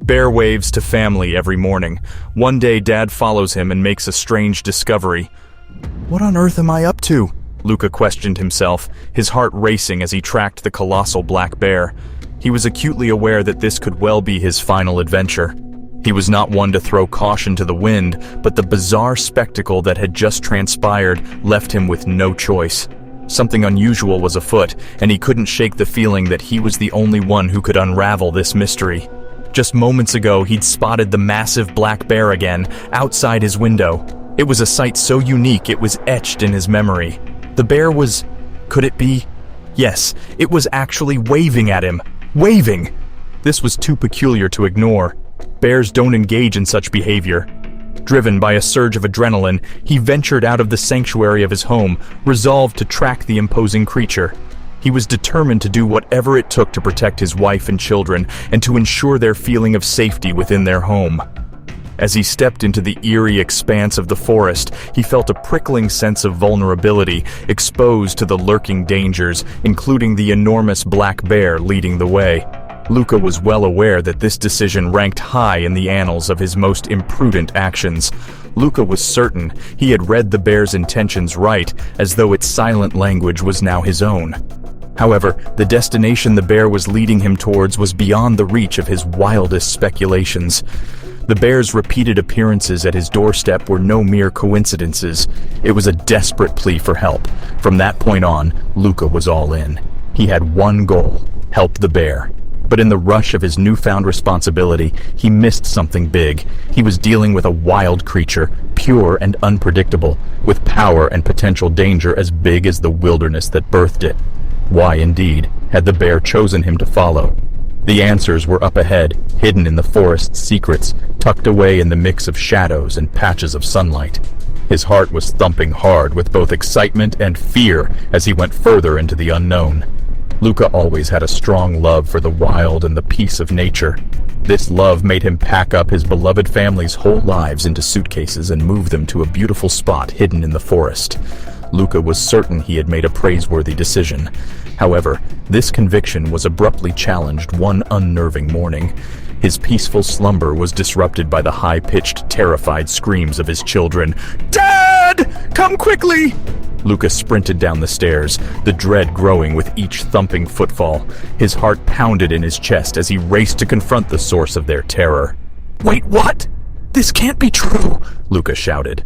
Bear waves to family every morning. One day, Dad follows him and makes a strange discovery. "What on earth am I up to?" Luca questioned himself, his heart racing as he tracked the colossal black bear. He was acutely aware that this could well be his final adventure. He was not one to throw caution to the wind, but the bizarre spectacle that had just transpired left him with no choice. Something unusual was afoot, and he couldn't shake the feeling that he was the only one who could unravel this mystery. Just moments ago, he'd spotted the massive black bear again, outside his window. It was a sight so unique it was etched in his memory. The bear was... could it be? Yes, it was actually waving at him. Waving! This was too peculiar to ignore. Bears don't engage in such behavior. Driven by a surge of adrenaline, he ventured out of the sanctuary of his home, resolved to track the imposing creature. He was determined to do whatever it took to protect his wife and children and to ensure their feeling of safety within their home. As he stepped into the eerie expanse of the forest, he felt a prickling sense of vulnerability, exposed to the lurking dangers, including the enormous black bear leading the way. Luca was well aware that this decision ranked high in the annals of his most imprudent actions. Luca was certain he had read the bear's intentions right, as though its silent language was now his own. However, the destination the bear was leading him towards was beyond the reach of his wildest speculations. The bear's repeated appearances at his doorstep were no mere coincidences. It was a desperate plea for help. From that point on, Luca was all in. He had one goal: help the bear. But in the rush of his newfound responsibility, he missed something big. He was dealing with a wild creature, pure and unpredictable, with power and potential danger as big as the wilderness that birthed it. Why, indeed, had the bear chosen him to follow? The answers were up ahead, hidden in the forest's secrets, tucked away in the mix of shadows and patches of sunlight. His heart was thumping hard with both excitement and fear as he went further into the unknown. Luca always had a strong love for the wild and the peace of nature. This love made him pack up his beloved family's whole lives into suitcases and move them to a beautiful spot hidden in the forest. Luca was certain he had made a praiseworthy decision. However, this conviction was abruptly challenged one unnerving morning. His peaceful slumber was disrupted by the high-pitched, terrified screams of his children. "Dad! Come quickly!" Luca sprinted down the stairs, the dread growing with each thumping footfall. His heart pounded in his chest as he raced to confront the source of their terror. "Wait, what? This can't be true!" Luca shouted.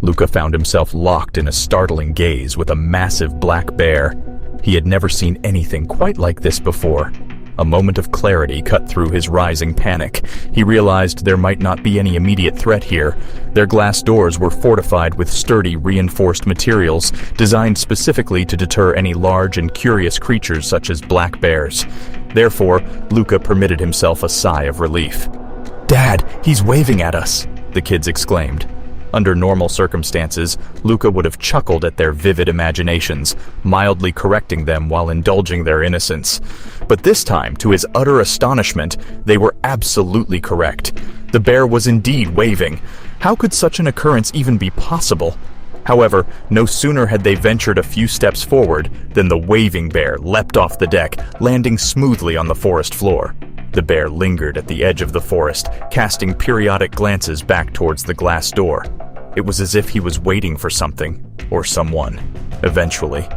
Luca found himself locked in a startling gaze with a massive black bear. He had never seen anything quite like this before. A moment of clarity cut through his rising panic. He realized there might not be any immediate threat here. Their glass doors were fortified with sturdy, reinforced materials, designed specifically to deter any large and curious creatures such as black bears. Therefore, Luca permitted himself a sigh of relief. "Dad, he's waving at us!" the kids exclaimed. Under normal circumstances, Luca would have chuckled at their vivid imaginations, mildly correcting them while indulging their innocence. But this time, to his utter astonishment, they were absolutely correct. The bear was indeed waving. How could such an occurrence even be possible? However, no sooner had they ventured a few steps forward than the waving bear leapt off the deck, landing smoothly on the forest floor. The bear lingered at the edge of the forest, casting periodic glances back towards the glass door. It was as if he was waiting for something, or someone, eventually.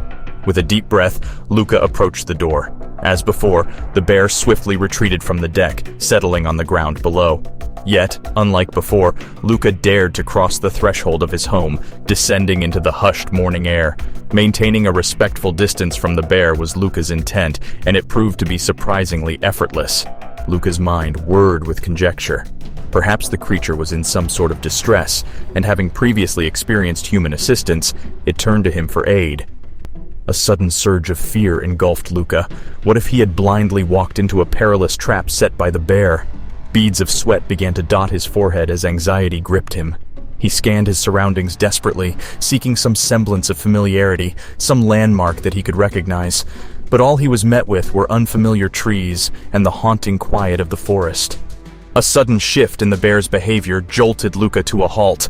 With a deep breath, Luca approached the door. As before, the bear swiftly retreated from the deck, settling on the ground below. Yet, unlike before, Luca dared to cross the threshold of his home, descending into the hushed morning air. Maintaining a respectful distance from the bear was Luca's intent, and it proved to be surprisingly effortless. Luca's mind whirred with conjecture. Perhaps the creature was in some sort of distress, and having previously experienced human assistance, it turned to him for aid. A sudden surge of fear engulfed Luca. What if he had blindly walked into a perilous trap set by the bear? Beads of sweat began to dot his forehead as anxiety gripped him. He scanned his surroundings desperately, seeking some semblance of familiarity, some landmark that he could recognize. But all he was met with were unfamiliar trees and the haunting quiet of the forest. A sudden shift in the bear's behavior jolted Luca to a halt.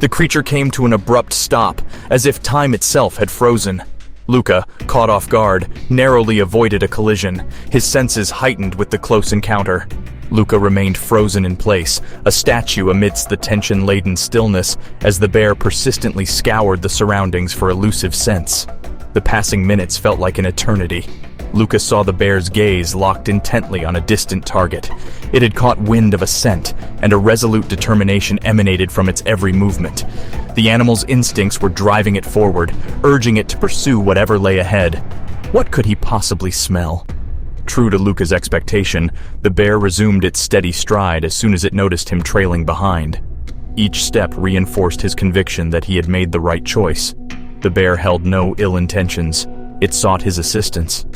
The creature came to an abrupt stop, as if time itself had frozen. Luca, caught off guard, narrowly avoided a collision, his senses heightened with the close encounter. Luca remained frozen in place, a statue amidst the tension-laden stillness, as the bear persistently scoured the surroundings for elusive scents. The passing minutes felt like an eternity. Luca saw the bear's gaze locked intently on a distant target. It had caught wind of a scent, and a resolute determination emanated from its every movement. The animal's instincts were driving it forward, urging it to pursue whatever lay ahead. What could he possibly smell? True to Luca's expectation, the bear resumed its steady stride as soon as it noticed him trailing behind. Each step reinforced his conviction that he had made the right choice. The bear held no ill intentions. It sought his assistance.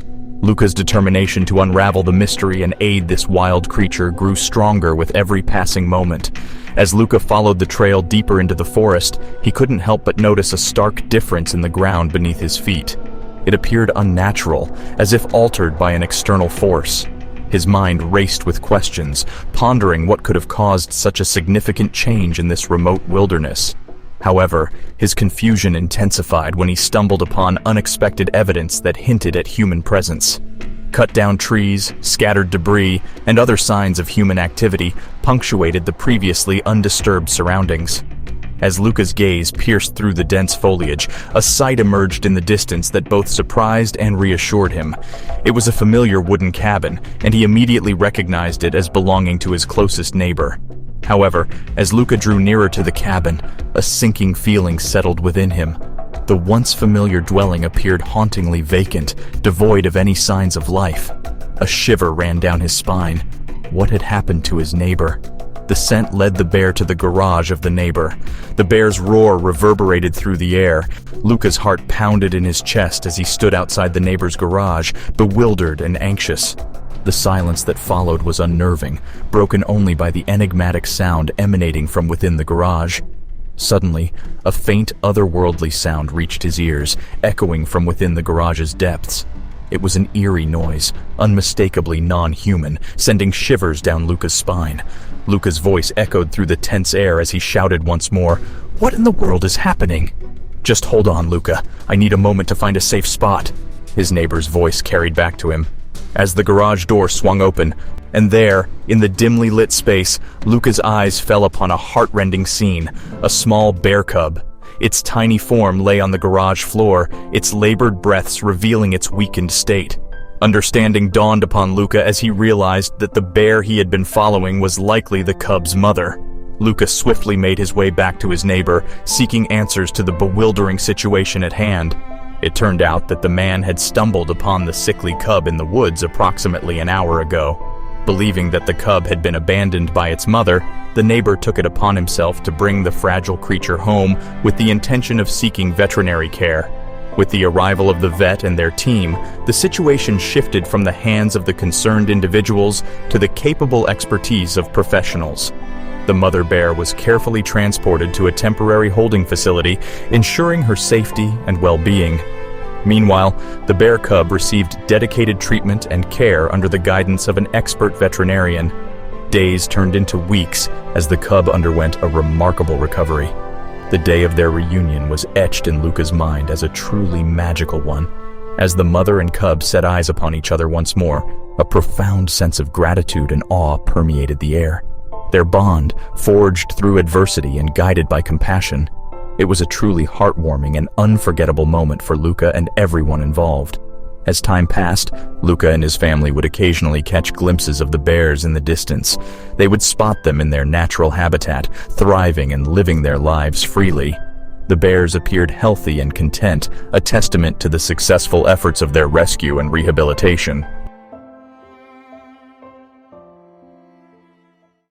Luca's determination to unravel the mystery and aid this wild creature grew stronger with every passing moment. As Luca followed the trail deeper into the forest, he couldn't help but notice a stark difference in the ground beneath his feet. It appeared unnatural, as if altered by an external force. His mind raced with questions, pondering what could have caused such a significant change in this remote wilderness. However, his confusion intensified when he stumbled upon unexpected evidence that hinted at human presence. Cut-down trees, scattered debris, and other signs of human activity punctuated the previously undisturbed surroundings. As Luca's gaze pierced through the dense foliage, a sight emerged in the distance that both surprised and reassured him. It was a familiar wooden cabin, and he immediately recognized it as belonging to his closest neighbor. However, as Luca drew nearer to the cabin, a sinking feeling settled within him. The once familiar dwelling appeared hauntingly vacant, devoid of any signs of life. A shiver ran down his spine. What had happened to his neighbor? The scent led the bear to the garage of the neighbor. The bear's roar reverberated through the air. Luca's heart pounded in his chest as he stood outside the neighbor's garage, bewildered and anxious. The silence that followed was unnerving, broken only by the enigmatic sound emanating from within the garage. Suddenly, a faint, otherworldly sound reached his ears, echoing from within the garage's depths. It was an eerie noise, unmistakably non-human, sending shivers down Luca's spine. Luca's voice echoed through the tense air as he shouted once more, "What in the world is happening?" "Just hold on, Luca. I need a moment to find a safe spot," his neighbor's voice carried back to him. As the garage door swung open, and there, in the dimly lit space, Luca's eyes fell upon a heart-rending scene, a small bear cub. Its tiny form lay on the garage floor, its labored breaths revealing its weakened state. Understanding dawned upon Luca as he realized that the bear he had been following was likely the cub's mother. Luca swiftly made his way back to his neighbor, seeking answers to the bewildering situation at hand. It turned out that the man had stumbled upon the sickly cub in the woods approximately an hour ago. Believing that the cub had been abandoned by its mother, the neighbor took it upon himself to bring the fragile creature home with the intention of seeking veterinary care. With the arrival of the vet and their team, the situation shifted from the hands of the concerned individuals to the capable expertise of professionals. The mother bear was carefully transported to a temporary holding facility, ensuring her safety and well-being. Meanwhile, the bear cub received dedicated treatment and care under the guidance of an expert veterinarian. Days turned into weeks as the cub underwent a remarkable recovery. The day of their reunion was etched in Luca's mind as a truly magical one. As the mother and cub set eyes upon each other once more, a profound sense of gratitude and awe permeated the air. Their bond, forged through adversity and guided by compassion, it was a truly heartwarming and unforgettable moment for Luca and everyone involved. As time passed, Luca and his family would occasionally catch glimpses of the bears in the distance. They would spot them in their natural habitat, thriving and living their lives freely. The bears appeared healthy and content, a testament to the successful efforts of their rescue and rehabilitation.